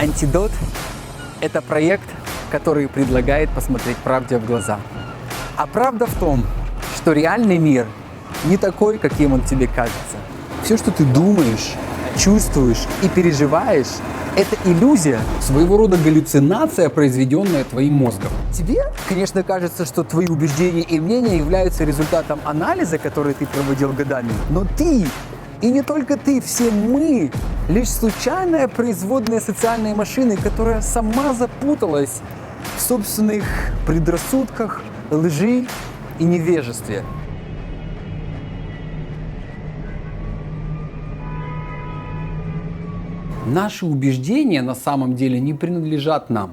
Антидот – это проект, который предлагает посмотреть правде в глаза. А правда в том, что реальный мир не такой, каким он тебе кажется. Все, что ты думаешь, чувствуешь и переживаешь, это иллюзия, своего рода галлюцинация, произведенная твоим мозгом. Тебе, конечно, кажется, что твои убеждения и мнения являются результатом анализа, который ты проводил годами. Но ты, и не только ты, все мы, лишь случайная производная социальной машины, которая сама запуталась в собственных предрассудках, лжи и невежестве. Наши убеждения на самом деле не принадлежат нам.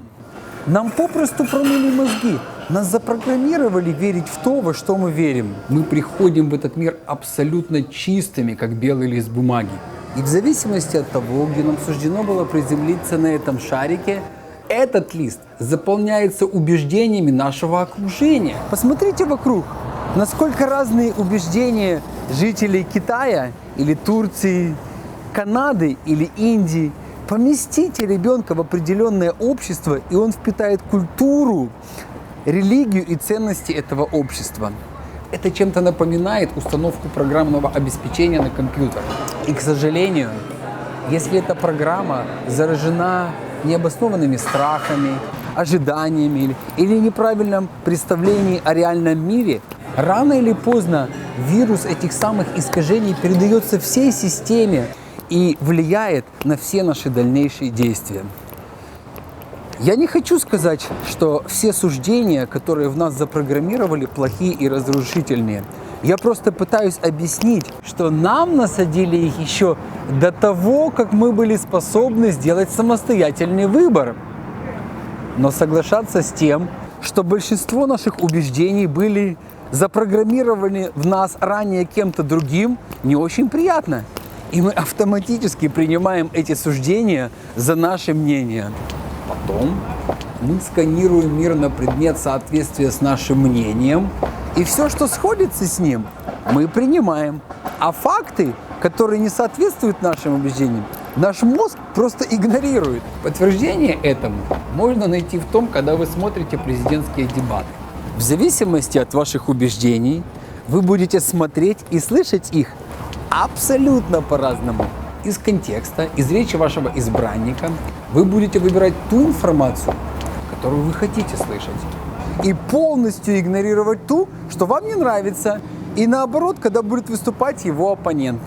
Нам попросту промыли мозги. Нас запрограммировали верить в то, во что мы верим. Мы приходим в этот мир абсолютно чистыми, как белый лист бумаги. И в зависимости от того, где нам суждено было приземлиться на этом шарике, этот лист заполняется убеждениями нашего окружения. Посмотрите вокруг, насколько разные убеждения жителей Китая или Турции, Канады или Индии. Поместите ребенка в определенное общество, и он впитает культуру, религию и ценности этого общества. Это чем-то напоминает установку программного обеспечения на компьютер. И, к сожалению, если эта программа заражена необоснованными страхами, ожиданиями или неправильном представлении о реальном мире, рано или поздно вирус этих самых искажений передается всей системе и влияет на все наши дальнейшие действия. Я не хочу сказать, что все суждения, которые в нас запрограммировали, плохие и разрушительные. Я просто пытаюсь объяснить, что нам насадили их еще до того, как мы были способны сделать самостоятельный выбор. Но соглашаться с тем, что большинство наших убеждений были запрограммированы в нас ранее кем-то другим, не очень приятно. И мы автоматически принимаем эти суждения за наше мнение. Потом мы сканируем мир на предмет соответствия с нашим мнением, и все, что сходится с ним, мы принимаем. А факты, которые не соответствуют нашим убеждениям, наш мозг просто игнорирует. Подтверждение этому можно найти в том, когда вы смотрите президентские дебаты. В зависимости от ваших убеждений, вы будете смотреть и слышать их абсолютно по-разному. Из контекста, из речи вашего избранника вы будете выбирать ту информацию, которую вы хотите слышать, и полностью игнорировать ту, что вам не нравится, и наоборот, когда будет выступать его оппонент.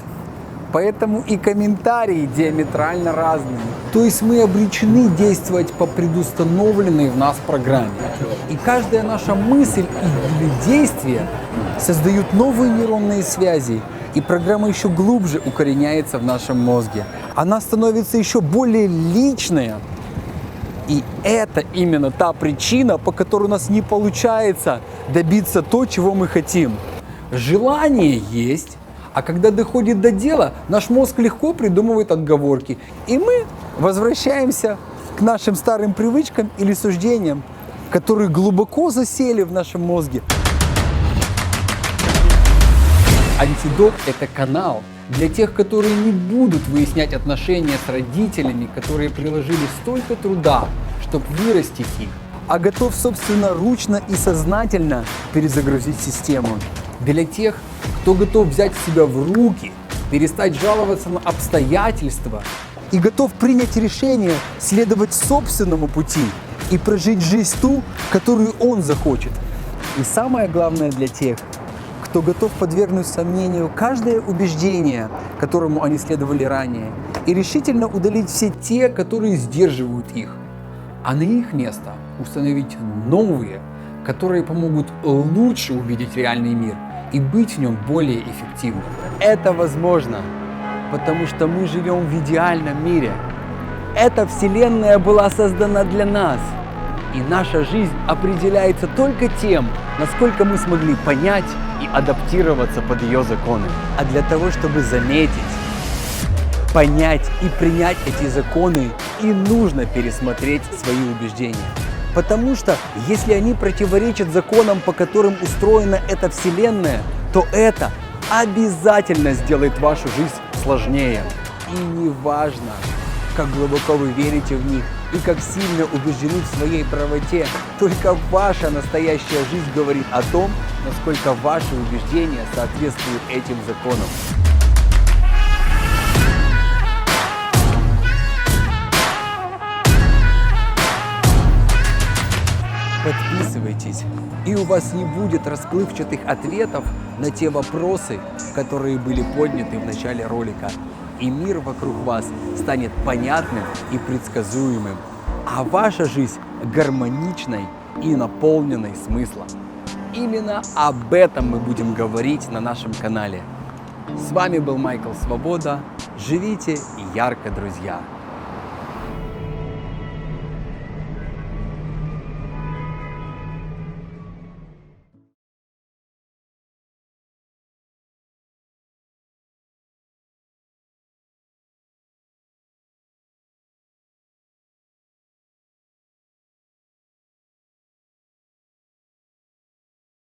Поэтому и комментарии диаметрально разные. То есть мы обречены действовать по предустановленной в нас программе. И каждая наша мысль или действие создают новые нейронные связи, и программа еще глубже укореняется в нашем мозге. Она становится еще более личной. И это именно та причина, по которой у нас не получается добиться то, чего мы хотим. Желание есть, а когда доходит до дела, наш мозг легко придумывает отговорки. И мы возвращаемся к нашим старым привычкам или суждениям, которые глубоко засели в нашем мозге. Антидот – это канал для тех, которые не будут выяснять отношения с родителями, которые приложили столько труда, чтобы вырастить их, а готов собственноручно и сознательно перезагрузить систему. Для тех, кто готов взять себя в руки, перестать жаловаться на обстоятельства и готов принять решение следовать собственному пути и прожить жизнь ту, которую он захочет. И самое главное для тех, кто готов подвергнуть сомнению каждое убеждение, которому они следовали ранее, и решительно удалить все те, которые сдерживают их, а на их место установить новые, которые помогут лучше увидеть реальный мир и быть в нем более эффективным. Это возможно, потому что мы живем в идеальном мире. Эта вселенная была создана для нас, и наша жизнь определяется только тем, насколько мы смогли понять и адаптироваться под ее законы. А для того, чтобы заметить, понять и принять эти законы, и нужно пересмотреть свои убеждения. Потому что если они противоречат законам, по которым устроена эта вселенная, то это обязательно сделает вашу жизнь сложнее. И неважно, как глубоко вы верите в них и как сильно убеждены в своей правоте. Только ваша настоящая жизнь говорит о том, насколько ваши убеждения соответствуют этим законам. Подписывайтесь, и у вас не будет расплывчатых ответов на те вопросы, которые были подняты в начале ролика. И мир вокруг вас станет понятным и предсказуемым, а ваша жизнь гармоничной и наполненной смыслом. Именно об этом мы будем говорить на нашем канале. С вами был Майкл Свобода. Живите ярко, друзья!